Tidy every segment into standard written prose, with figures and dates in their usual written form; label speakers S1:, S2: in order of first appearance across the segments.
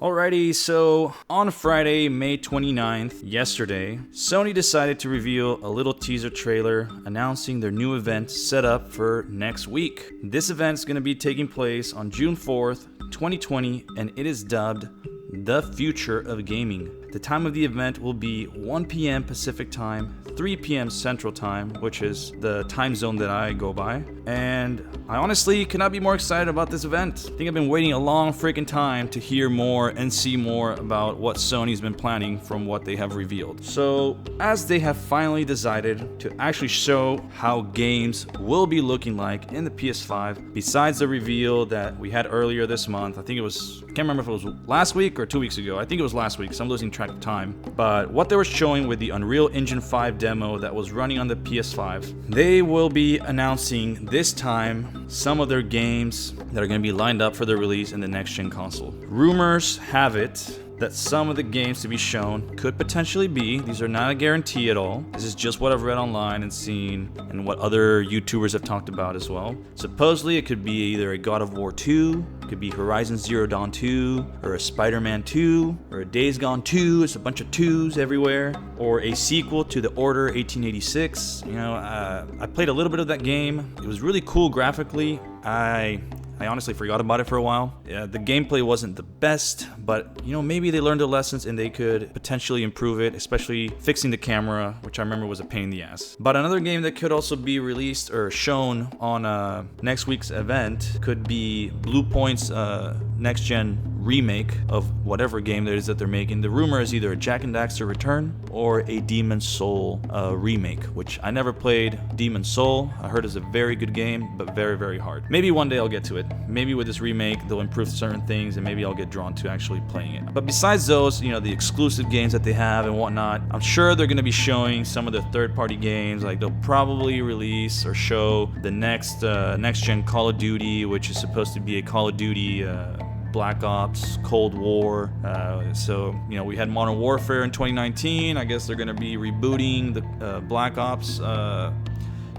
S1: Alrighty, so on Friday, May 29th, yesterday, Sony decided to reveal a little teaser trailer announcing their new event set up for next week. This event is going to be taking place on June 4th, 2020, and it is dubbed The Future of Gaming. The time of the event will be 1 p.m. Pacific Time, 3 p.m. Central Time, which is the time zone that I go by. And I honestly cannot be more excited about this event. I think I've been waiting a long freaking time to hear more and see more about what Sony's been planning from what they have revealed. So, as they have finally decided to actually show how games will be looking like in the PS5, besides the reveal that we had earlier this month, I think it was, I can't remember if it was last week or 2 weeks ago. I think it was last week, so I'm losing track of time. But what they were showing with the Unreal Engine 5 demo that was running on the PS5, they will be announcing this time some of their games that are going to be lined up for their release in the next-gen console. Rumors have it that some of the games to be shown could potentially be, these are not a guarantee at all, this is just what I've read online and seen and what other YouTubers have talked about as well. Supposedly it could be either a God of War 2, it could be Horizon Zero Dawn 2, or a Spider-Man 2, or a Days Gone 2, it's a bunch of 2s everywhere, or a sequel to The Order 1886. I played a little bit of that game. It was really cool graphically. I honestly forgot about it for a while. Yeah, the gameplay wasn't the best, but maybe they learned their lessons and they could potentially improve it, especially fixing the camera, which I remember was a pain in the ass. But another game that could also be released or shown on next week's event could be Bluepoint's next-gen remake of whatever game that is that they're making. The rumor is either a Jak and Daxter Return or a Demon's Soul remake, which I never played. Demon's Soul, I heard is a very good game, but very, very hard. Maybe one day I'll get to it. Maybe with this remake, they'll improve certain things and maybe I'll get drawn to actually playing it. But besides those, the exclusive games that they have and whatnot, I'm sure they're going to be showing some of the third-party games. Like they'll probably release or show the next-gen Call of Duty, which is supposed to be a Call of Duty Black Ops, Cold War. So we had Modern Warfare in 2019. I guess they're going to be rebooting the Black Ops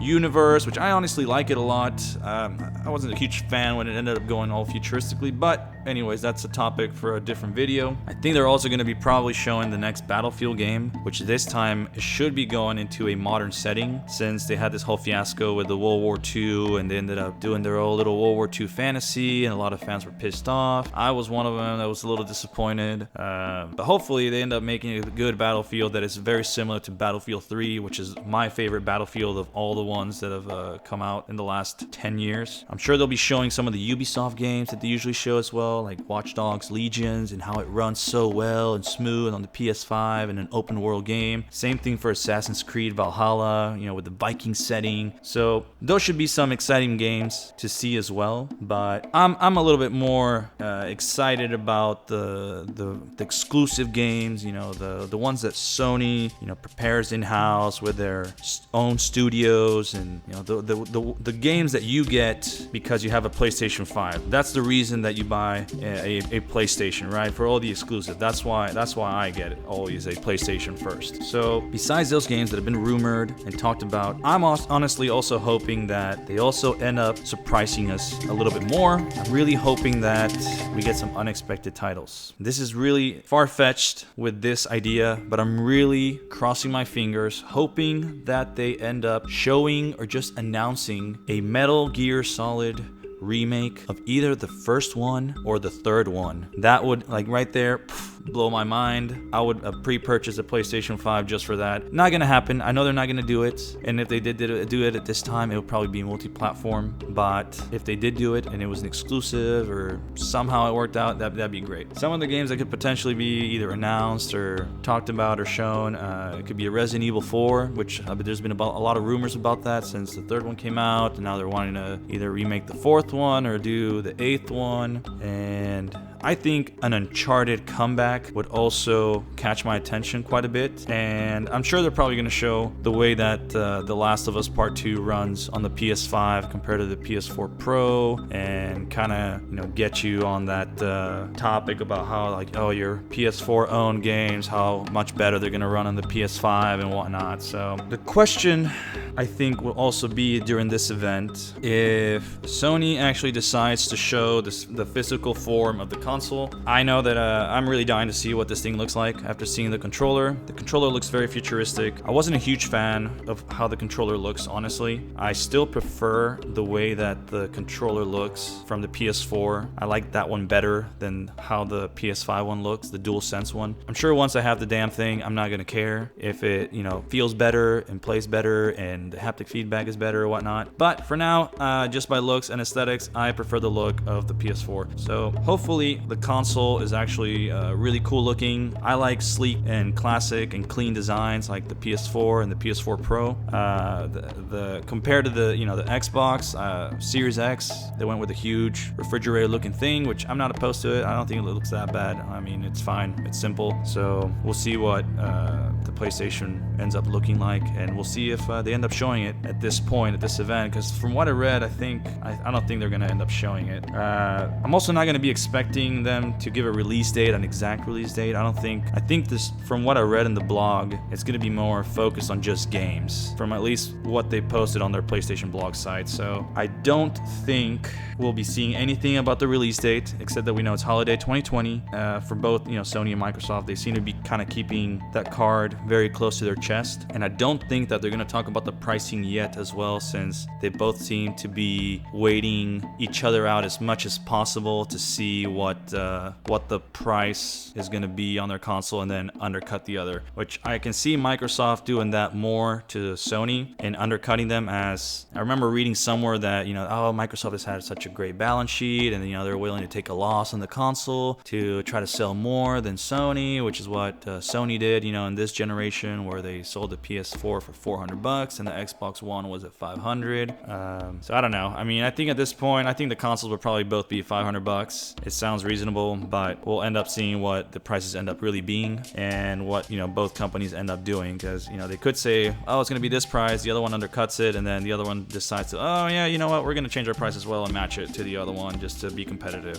S1: universe, which I honestly like it a lot. I wasn't a huge fan when it ended up going all futuristically, but anyways, that's a topic for a different video. I think they're also going to be probably showing the next Battlefield game, which this time should be going into a modern setting, since they had this whole fiasco with the World War II and they ended up doing their own little World War II fantasy and a lot of fans were pissed off. I was one of them that was a little disappointed, but hopefully they end up making a good Battlefield that is very similar to Battlefield 3, which is my favorite Battlefield of all the ones that have come out in the last 10 years. I'm sure they'll be showing some of the Ubisoft games that they usually show as well, like Watch Dogs Legions and how it runs so well and smooth on the PS5 and an open world game. Same thing for Assassin's Creed Valhalla, with the Viking setting. So those should be some exciting games to see as well. But I'm a little bit more excited about the exclusive games, the ones that Sony prepares in-house with their own studios, and the games that you get because you have a PlayStation 5. That's the reason that you buy a PlayStation, right? For all the exclusive. That's why I get it always a PlayStation first. So besides those games that have been rumored and talked about, I'm honestly also hoping that they also end up surprising us a little bit more. I'm really hoping that we get some unexpected titles. This is really far-fetched with this idea, but I'm really crossing my fingers, hoping that they end up showing or just announcing a Metal Gear Solid remake of either the first one or the third one. That would, right there, blow my mind. I would pre-purchase a PlayStation 5 just for that. Not gonna happen. I know they're not gonna do it, and if they did do it at this time, it would probably be multi-platform. But if they did do it and it was an exclusive or somehow it worked out, that'd be great. Some of the games that could potentially be either announced or talked about or shown, it could be a Resident Evil 4, which there's been a lot of rumors about that since the third one came out, and now they're wanting to either remake the fourth one or do the eighth one. And I think an Uncharted comeback would also catch my attention quite a bit, and I'm sure they're probably going to show the way that The Last of Us Part 2 runs on the PS5 compared to the PS4 Pro, and kind of get you on that topic about how your PS4 owned games, how much better they're going to run on the PS5 and whatnot. So the question I think will also be during this event, if Sony actually decides to show the physical form of the console. I know that I'm really dying to see what this thing looks like after seeing the controller. The controller looks very futuristic. I wasn't a huge fan of how the controller looks, honestly. I still prefer the way that the controller looks from the PS4. I like that one better than how the PS5 one looks, the DualSense one. I'm sure once I have the damn thing, I'm not gonna care if it, feels better and plays better and the haptic feedback is better or whatnot. But for now, just by looks and aesthetics, I prefer the look of the PS4. So hopefully the console is actually really cool looking. I like sleek and classic and clean designs like the PS4 and the PS4 Pro. Compared to the Xbox Series X, they went with a huge refrigerator looking thing, which I'm not opposed to it. I don't think it looks that bad. I mean, it's fine. It's simple. So we'll see what the PlayStation ends up looking like, and we'll see if they end up showing it at this point, at this event, because from what I read, I don't think they're going to end up showing it. I'm also not going to be expecting them to give a release date, an exact release date. I think this, from what I read in the blog, it's going to be more focused on just games, from at least what they posted on their PlayStation blog site. So I don't think we'll be seeing anything about the release date, except that we know it's holiday 2020. For both Sony and Microsoft, they seem to be kind of keeping that card very close to their chest. And I don't think that they're going to talk about the pricing yet as well, since they both seem to be waiting each other out as much as possible to see what the price is going to be on their console and then undercut the other, which I can see Microsoft doing that more to Sony and undercutting them. As I remember reading somewhere that Microsoft has had such a great balance sheet, and they're willing to take a loss on the console to try to sell more than Sony, which is what Sony did in this generation, where they sold the PS4 for $400 and the Xbox One was at $500. So I don't know. I mean, I think at this point, the consoles would probably both be $500. It sounds reasonable, but we'll end up seeing what the prices end up really being and what both companies end up doing, because they could say, oh, it's going to be this price, the other one undercuts it, and then the other one decides to, oh yeah, you know what, we're going to change our price as well and match it to the other one just to be competitive.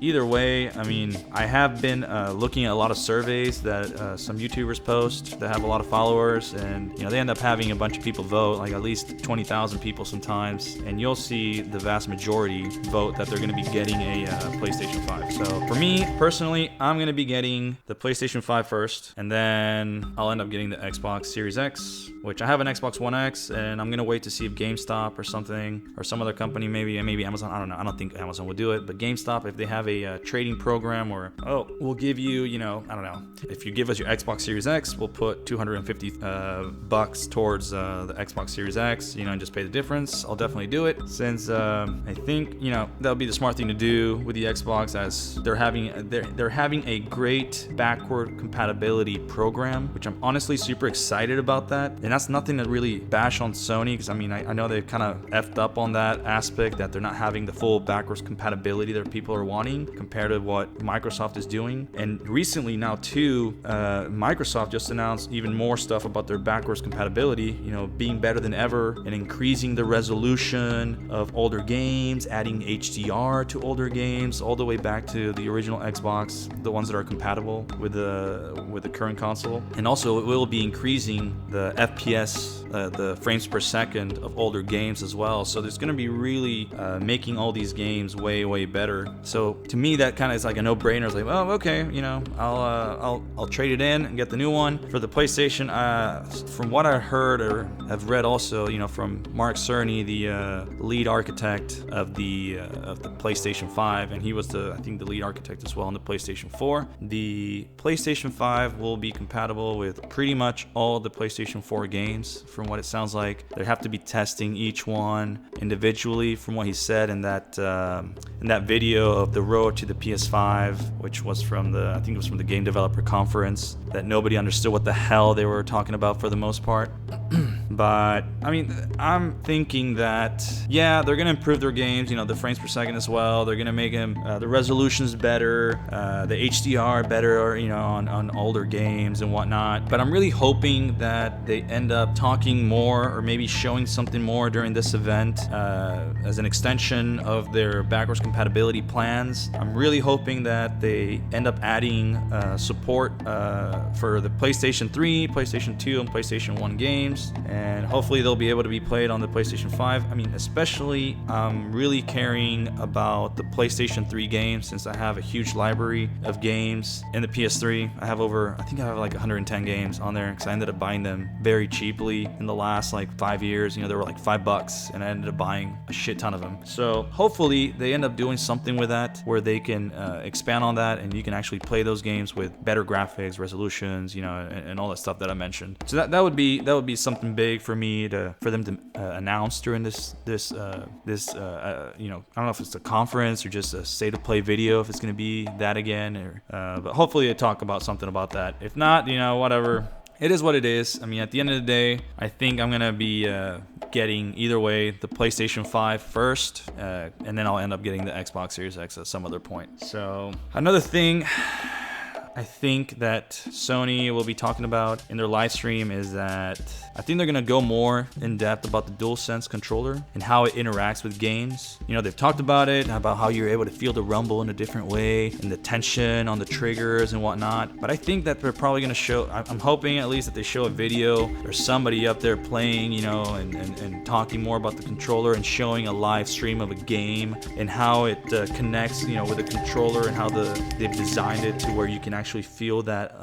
S1: Either way, I mean, I have been looking at a lot of surveys that some YouTubers post that have a lot of followers, and they end up having a bunch of people vote, like at least 20,000 people sometimes, and you'll see the vast majority vote that they're going to be getting a PlayStation 5. So for me personally, I'm going to be getting the PlayStation 5 first, and then I'll end up getting the Xbox Series X, which I have an Xbox One X, and I'm going to wait to see if GameStop or something, or some other company, maybe Amazon, I don't know, I don't think Amazon will do it, but GameStop, if they have a trading program where, we'll give you, I don't know, if you give us your Xbox Series X, we'll put $250 bucks towards the Xbox Series X, and just pay the difference. I'll definitely do it, since I think that'll be the smart thing to do with the Xbox, as they're having a great backward compatibility program, which I'm honestly super excited about that. And that's nothing to really bash on Sony, because I know they've kind of effed up on that aspect, that they're not having the full backwards compatibility that people are wanting compared to what Microsoft is doing. And recently now too, Microsoft just announced even more stuff about their backwards compatibility, being better than ever and increasing the resolution of older games, adding HDR to older games, all the way back to the original Xbox, the ones that are compatible with the current console. And also it will be increasing the FPS, the frames per second of older games as well. So there's going to be really making all these games way, way better. So to me, that kind of is like a no-brainer. It's like, oh, okay, I'll trade it in and get the new one. For the PlayStation, from what I heard or have read also, from Mark Cerny, the lead architect of the PlayStation 5, and he was I think the lead architect as well on the PlayStation 4. The PlayStation 5 will be compatible with pretty much all the PlayStation 4 games, from what it sounds like. They have to be testing each one individually, from what he said in that video of the road to the PS5, which was from I think it was from the Game Developer Conference, that nobody understood what the hell they were talking about for the most part. But I mean, I'm thinking that, yeah, they're gonna improve their games, the frames per second as well. They're gonna make them the resolutions better, the HDR better, on older games and whatnot. But I'm really hoping that they end up talking more, or maybe showing something more during this event as an extension of their backwards compatibility plans. I'm really hoping that they end up adding support for the PlayStation 3, PlayStation 2, and PlayStation 1 games. And and hopefully they'll be able to be played on the PlayStation 5. I mean, especially I'm really caring about the PlayStation 3 games, since I have a huge library of games in the PS3. I think I have like 110 games on there, because I ended up buying them very cheaply in the last like 5 years. They were like $5, and I ended up buying a shit ton of them. So hopefully they end up doing something with that, where they can expand on that, and you can actually play those games with better graphics, resolutions, and all that stuff that I mentioned. So that would be something big for me for them to announce during this I don't know if it's a conference or just a state of play video, if it's going to be that again, or but hopefully they talk about something about that. If not, whatever. It is what it is. I mean, at the end of the day, I think I'm going to be getting, either way, the PlayStation 5 first, and then I'll end up getting the Xbox Series X at some other point. So, another thing I think that Sony will be talking about in their live stream is that I think they're going to go more in depth about the DualSense controller and how it interacts with games. They've talked about it, about how you're able to feel the rumble in a different way and the tension on the triggers and whatnot. But I think that they're probably going to show, I'm hoping at least that they show a video or somebody up there playing, and talking more about the controller and showing a live stream of a game and how it connects, with the controller, and how they've designed it to where you can actually feel that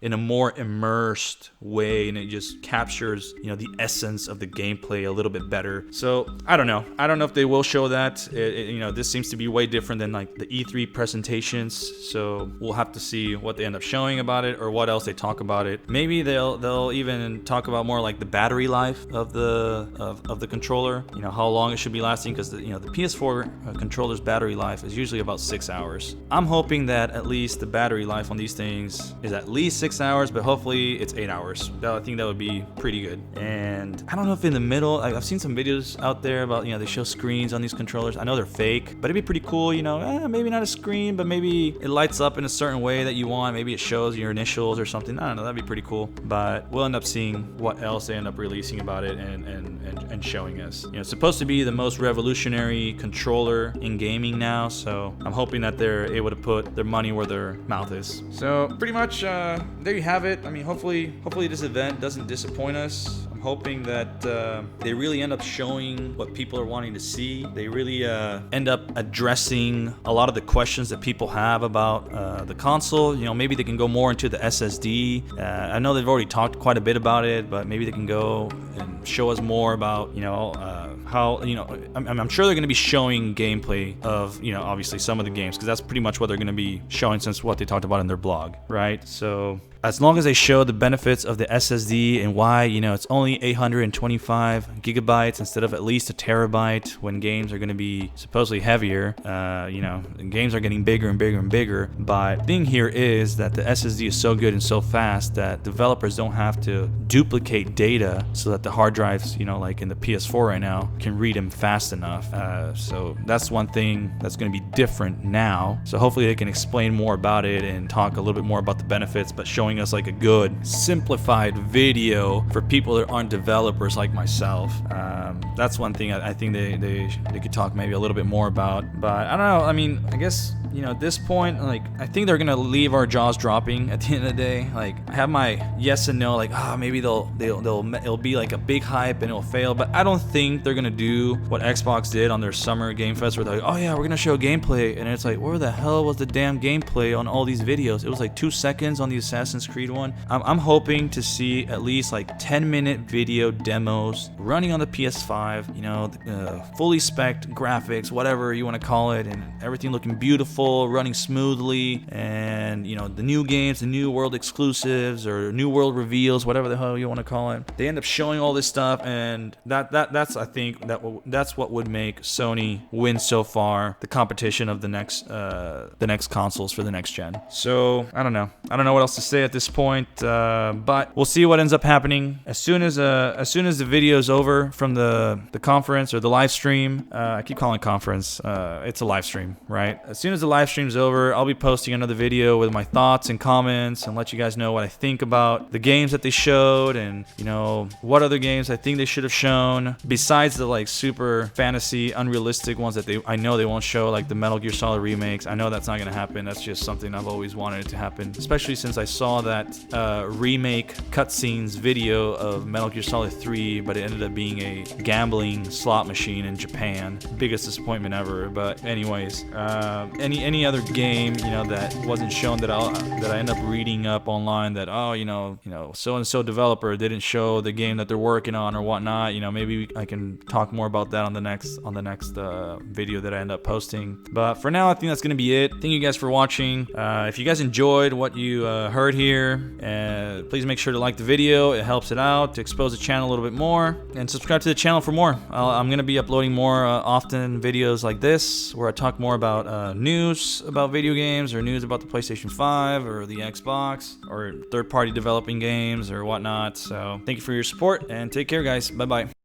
S1: in a more immersed way, and it just captures the essence of the gameplay a little bit better. So I don't know if they will show that. This seems to be way different than like the E3 presentations, so we'll have to see what they end up showing about it, or what else they talk about it. Maybe they'll even talk about more like the battery life of the controller, how long it should be lasting, because the PS4 controller's battery life is usually about 6 hours. I'm hoping that at least the battery life on these things is at least 6 hours, but hopefully it's 8 hours. I think that would be pretty good. And I don't know if in the middle, I've seen some videos out there about, they show screens on these controllers. I know they're fake, but it'd be pretty cool, maybe not a screen, but maybe it lights up in a certain way that you want. Maybe it shows your initials or something. I don't know, that'd be pretty cool. But we'll end up seeing what else they end up releasing about it and showing us. It's supposed to be the most revolutionary controller in gaming now, so I'm hoping that they're able to put their money where their mouth is. So pretty much there you have it. I mean, hopefully this event doesn't disappoint us. I'm hoping that they really end up showing what people are wanting to see. They really end up addressing a lot of the questions that people have about the console. Maybe they can go more into the SSD. I know they've already talked quite a bit about it, but maybe they can go and show us more about how I'm sure they're going to be showing gameplay of obviously some of the games, because that's pretty much what they're going to be showing since what they talked about in their blog, right? So as long as they show the benefits of the SSD and why it's only 825 gigabytes instead of at least a terabyte, when games are going to be supposedly heavier, games are getting bigger and bigger and bigger. But the thing here is that the SSD is so good and so fast that developers don't have to duplicate data so that the hard drives, like in the PS4 right now, can read them fast enough. So that's one thing that's going to be different now. So hopefully they can explain more about it and talk a little bit more about the benefits, but showing us like a good simplified video for people that aren't developers like myself. That's one thing I think they could talk maybe a little bit more about. But I don't know. I mean, I guess at this point, like, I think they're gonna leave our jaws dropping at the end of the day. Like, I have my yes and no, like, maybe it'll be like a big hype and it'll fail. But I don't think they're gonna do what Xbox did on their summer game fest, where they're like, oh yeah, we're gonna show gameplay, and it's like, where the hell was the damn gameplay on all these videos? It was like 2 seconds on the Assassin's Creed one. I'm hoping to see at least like 10-minute video demos running on the PS5, fully spec'd graphics, whatever you want to call it, and everything looking beautiful, running smoothly, and the new games, the new world exclusives or new world reveals, whatever the hell you want to call it. They end up showing all this stuff, and that's I think that's what would make Sony win so far the competition of the next consoles for the next gen. So I don't know what else to say at this point, but we'll see what ends up happening as soon as the video is over from the conference or the live stream. I keep calling it conference. It's a live stream, right? As soon as the live stream's over, I'll be posting another video with my thoughts and comments and let you guys know what I think about the games that they showed, and you know, what other games I think they should have shown besides the like super fantasy unrealistic ones that I know they won't show, like the Metal Gear Solid remakes. I know that's not gonna happen. That's just something I've always wanted it to happen, especially since I saw that remake cutscenes video of Metal Gear Solid 3, but it ended up being a gambling slot machine in Japan. Biggest disappointment ever. But anyways, any other game, you know, that wasn't shown that I end up reading up online that, oh, you know, so and so developer didn't show the game that they're working on or whatnot. You know, maybe I can talk more about that on the next video that I end up posting. But for now, I think that's gonna be it. Thank you guys for watching. If you guys enjoyed what you heard here, please make sure to like the video. It helps it out to expose the channel a little bit more, and subscribe to the channel for more. I'm gonna be uploading more often videos like this where I talk more about news about video games, or news about the PlayStation 5 or the Xbox, or third-party developing games or whatnot. So thank you for your support, and take care, guys. Bye bye.